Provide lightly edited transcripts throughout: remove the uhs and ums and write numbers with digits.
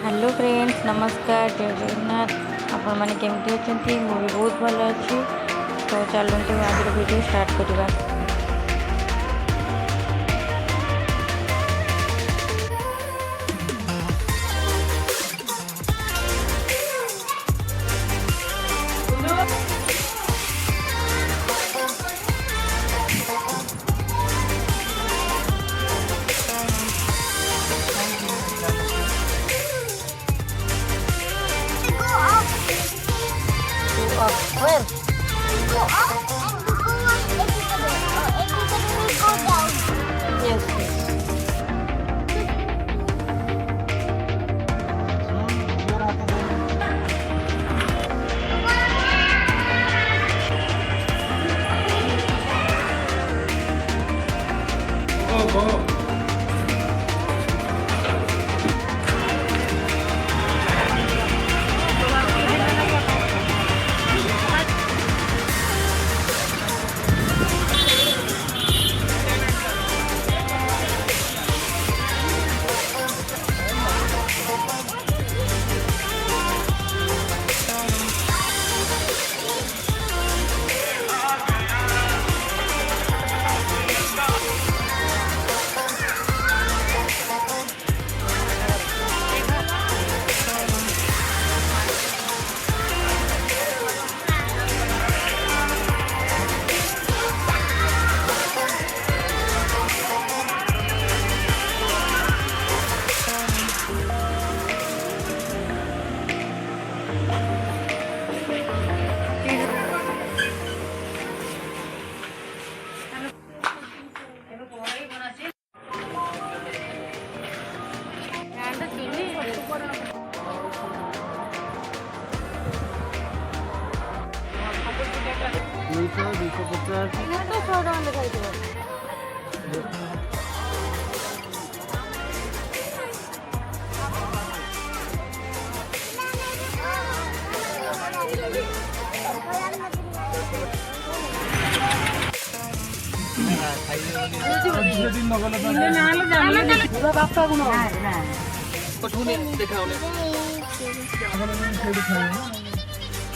Hello friends, नमस्कार, जय जगन्नाथ। आपण मैंने केमती अच्छी? मु भी बहुत भल अच्छी। तो चलते आज वीडियो स्टार्ट करवा। Where? Go up and go on everybody will go down. Yes.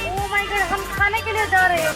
Oh my God, हम खाने के लिए जा रहे हैं।